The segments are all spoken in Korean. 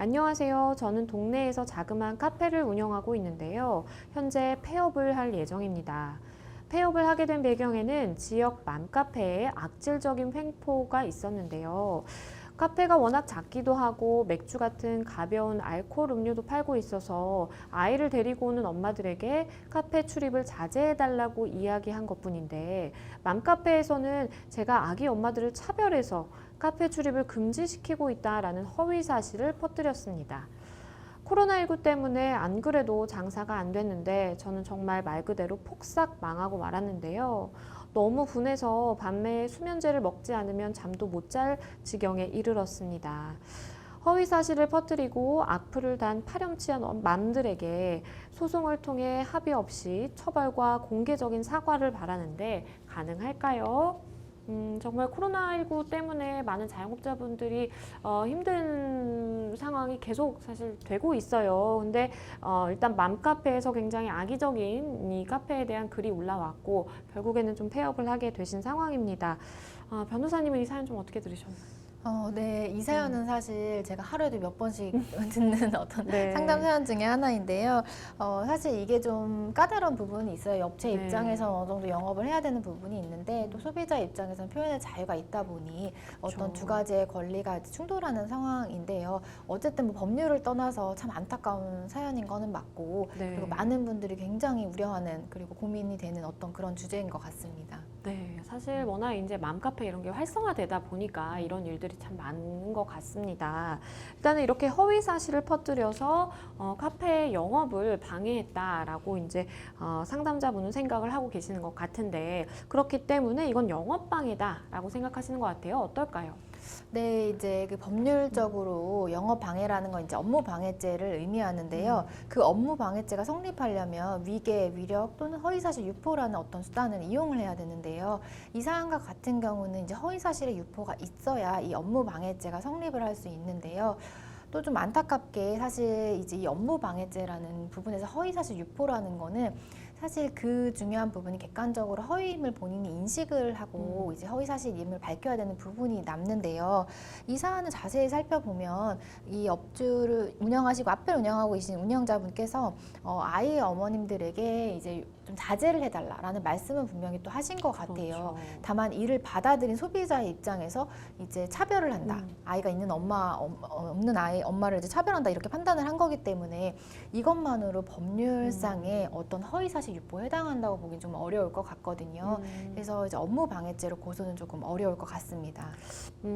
안녕하세요. 저는 동네에서 자그마한 카페를 운영하고 있는데요. 현재 폐업을 할 예정입니다. 폐업을 하게 된 배경에는 지역 맘카페에 악질적인 횡포가 있었는데요. 카페가 워낙 작기도 하고 맥주 같은 가벼운 알코올 음료도 팔고 있어서 아이를 데리고 오는 엄마들에게 카페 출입을 자제해달라고 이야기한 것뿐인데, 맘카페에서는 제가 아기 엄마들을 차별해서 카페 출입을 금지시키고 있다라는 허위 사실을 퍼뜨렸습니다. 코로나19 때문에 안 그래도 장사가 안 됐는데 저는 정말 말 그대로 폭삭 망하고 말았는데요. 너무 분해서 밤에 수면제를 먹지 않으면 잠도 못 잘 지경에 이르렀습니다. 허위 사실을 퍼뜨리고 악플을 단 파렴치한 맘들에게 소송을 통해 합의 없이 처벌과 공개적인 사과를 바라는데 가능할까요? 정말 코로나19 때문에 많은 자영업자분들이 힘든 상황이 계속 사실 되고 있어요. 근데 일단 맘카페에서 굉장히 악의적인 이 카페에 대한 글이 올라왔고 결국에는 좀 폐업을 하게 되신 상황입니다. 변호사님은 이 사연 좀 어떻게 들으셨나요? 네, 이 사연은 사실 제가 하루에도 몇 번씩 듣는 어떤 네. 상담 사연 중에 하나인데요. 사실 이게 좀 까다로운 부분이 있어요. 업체 네. 입장에서 어느 정도 영업을 해야 되는 부분이 있는데 또 소비자 입장에서는 표현의 자유가 있다 보니 어떤 두 가지의 권리가 충돌하는 상황인데요. 어쨌든 뭐 법률을 떠나서 참 안타까운 사연인 거는 맞고 네. 그리고 많은 분들이 굉장히 우려하는 그리고 고민이 되는 어떤 그런 주제인 것 같습니다. 네, 사실 워낙 이제 맘카페 이런 게 활성화되다 보니까 이런 일들이 참 많은 것 같습니다. 일단은 이렇게 허위 사실을 퍼뜨려서 카페 영업을 방해했다라고 이제 상담자분은 생각을 하고 계시는 것 같은데, 그렇기 때문에 이건 영업 방해다라고 생각하시는 것 같아요. 어떨까요? 네, 이제 그 법률적으로 영업 방해라는 건 이제 업무 방해죄를 의미하는데요. 그 업무 방해죄가 성립하려면 위계, 위력 또는 허위사실 유포라는 어떤 수단을 이용을 해야 되는데요. 이 사안과 같은 경우는 이제 허위사실의 유포가 있어야 이 업무 방해죄가 성립을 할 수 있는데요. 또 좀 안타깝게 사실 이제 이 업무 방해죄라는 부분에서 허위사실 유포라는 거는 사실 그 중요한 부분이 객관적으로 허위임을 본인이 인식을 하고 이제 허위사실임을 밝혀야 되는 부분이 남는데요. 이 사안을 자세히 살펴보면 이 업주를 운영하시고 앞을 운영하고 계신 운영자분께서 아이의 어머님들에게 이제 좀 자제를 해달라라는 말씀은 분명히 또 하신 것 같아요. 그렇죠. 다만 이를 받아들인 소비자의 입장에서 이제 차별을 한다. 아이가 있는 없는 아이 엄마를 이제 차별한다 이렇게 판단을 한 거기 때문에 이것만으로 법률상의 어떤 허위사실 유포에 해당한다고 보긴 좀 어려울 것 같거든요. 그래서 이제 업무 방해죄로 고소는 조금 어려울 것 같습니다.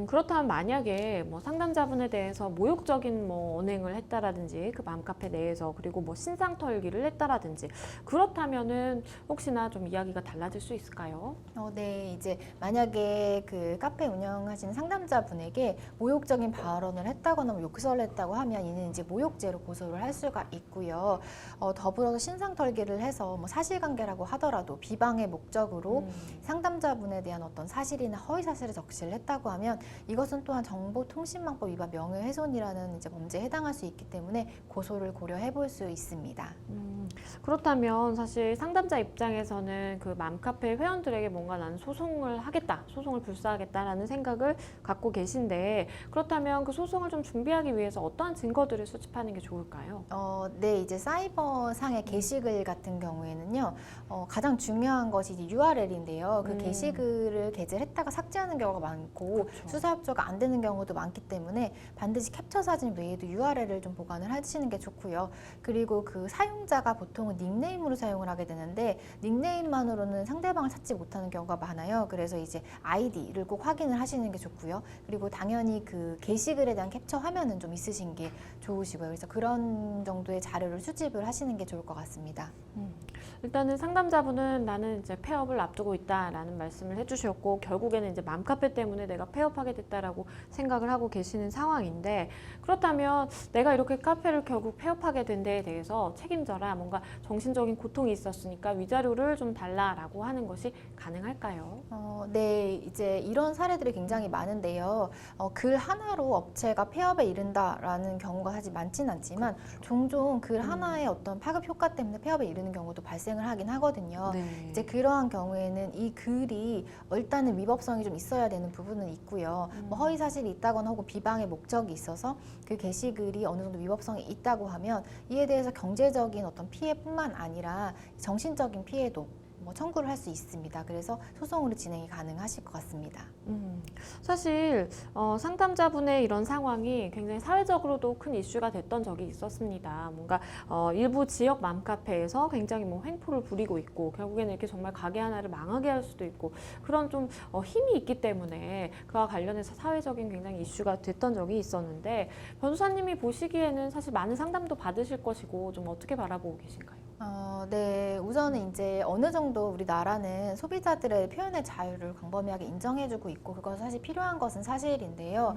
그렇다면 만약에 뭐 상담자분에 대해서 모욕적인 뭐 언행을 했다라든지 그 맘카페 내에서, 그리고 뭐 신상 털기를 했다라든지, 그렇다면은 혹시나 좀 이야기가 달라질 수 있을까요? 네, 이제 만약에 그 카페 운영하시는 상담자분에게 모욕적인 발언을 했다거나 뭐 욕설을 했다고 하면 이는 이제 모욕죄로 고소를 할 수가 있고요. 더불어서 신상 털기를 해서 뭐 사실관계라고 하더라도 비방의 목적으로 상담자분에 대한 어떤 사실이나 허위 사실을 적시를 했다고 하면 이것은 또한 정보통신망법 위반 명예훼손이라는 이제 범죄에 해당할 수 있기 때문에 고소를 고려해 볼 수 있습니다. 그렇다면 사실 상담자 입장에서는 그 맘카페 회원들에게 뭔가 나는 소송을 하겠다, 소송을 불사하겠다라는 생각을 갖고 계신데, 그렇다면 그 소송을 좀 준비하기 위해서 어떠한 증거들을 수집하는 게 좋을까요? 네, 이제 사이버상의 게시글 같은 경우에는요, 가장 중요한 것이 이제 URL인데요. 그 게시글을 게재를 했다가 삭제하는 경우가 많고, 그렇죠. 수사 협조가 안 되는 경우도 많기 때문에 반드시 캡처 사진 외에도 URL을 좀 보관을 하시는 게 좋고요. 그리고 그 사용자가 보통은 닉네임으로 사용을 하게 되는데, 닉네임만으로는 상대방을 찾지 못하는 경우가 많아요. 그래서 이제 아이디를 꼭 확인을 하시는 게 좋고요. 그리고 당연히 그 게시글에 대한 캡처 화면은 좀 있으신 게 좋으시고요. 그래서 그런 정도의 자료를 수집을 하시는 게 좋을 것 같습니다. 일단은 상담자분은 나는 이제 폐업을 앞두고 있다라는 말씀을 해주셨고, 결국에는 이제 맘카페 때문에 내가 폐업하게 됐다라고 생각을 하고 계시는 상황인데, 그렇다면 내가 이렇게 카페를 결국 폐업하게 된 데에 대해서 책임져라, 뭔가 정신적인 고통이 있었으니까 위자료를 좀 달라라고 하는 것이 가능할까요? 네, 이제 이런 사례들이 굉장히 많은데요. 글 하나로 업체가 폐업에 이른다라는 경우가 사실 많지는 않지만 종종 글 하나의 어떤 파급 효과 때문에 폐업에 이르는 경우도 발생을 하긴 하거든요. 네. 이제 그러한 경우에는 이 글이 일단은 위법성이 좀 있어야 되는 부분은 있고요. 뭐 허위 사실이 있다거나 혹은 비방의 목적이 있어서 그 게시글이 어느 정도 위법성이 있다고 하면 이에 대해서 경제적인 어떤 피해뿐만 아니라 정신적인 피해도 뭐 청구를 할 수 있습니다. 그래서 소송으로 진행이 가능하실 것 같습니다. 사실 상담자분의 이런 상황이 굉장히 사회적으로도 큰 이슈가 됐던 적이 있었습니다. 뭔가 일부 지역 맘카페에서 굉장히 뭐 횡포를 부리고 있고 결국에는 이렇게 정말 가게 하나를 망하게 할 수도 있고 그런 좀 힘이 있기 때문에 그와 관련해서 사회적인 굉장히 이슈가 됐던 적이 있었는데 변호사님이 보시기에는 사실 많은 상담도 받으실 것이고 좀 어떻게 바라보고 계신가요? 네, 우선은 이제 어느 정도 우리나라는 소비자들의 표현의 자유를 광범위하게 인정해주고 있고 그건 사실 필요한 것은 사실인데요.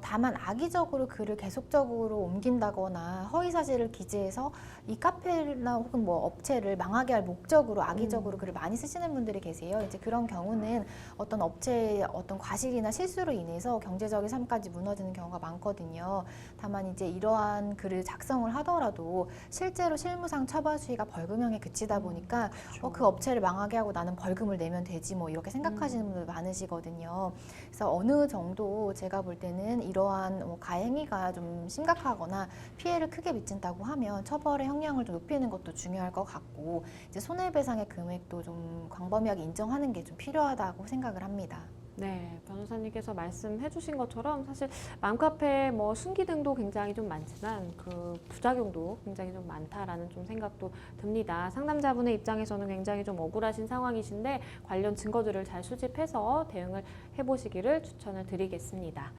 다만 악의적으로 글을 계속적으로 옮긴다거나 허위 사실을 기재해서 이 카페나 혹은 뭐 업체를 망하게 할 목적으로 악의적으로 글을 많이 쓰시는 분들이 계세요. 이제 그런 경우는 어떤 업체의 어떤 과실이나 실수로 인해서 경제적인 삶까지 무너지는 경우가 많거든요. 다만 이제 이러한 글을 작성을 하더라도 실제로 실무상 처벌 수위가 벌금형에 그치다 보니까 그 업체를 망하게 하고 나는 벌금을 내면 되지 뭐 이렇게 생각하시는 분들 많으시거든요. 그래서 어느 정도 제가 볼 때는 이러한 가행위가 좀 심각하거나 피해를 크게 미친다고 하면 처벌의 형량을 좀 높이는 것도 중요할 것 같고 이제 손해배상의 금액도 좀 광범위하게 인정하는 게 좀 필요하다고 생각을 합니다. 네, 변호사님께서 말씀해 주신 것처럼 사실 맘카페 뭐 순기능도 굉장히 좀 많지만 그 부작용도 굉장히 좀 많다라는 좀 생각도 듭니다. 상담자분의 입장에서는 굉장히 좀 억울하신 상황이신데 관련 증거들을 잘 수집해서 대응을 해보시기를 추천을 드리겠습니다.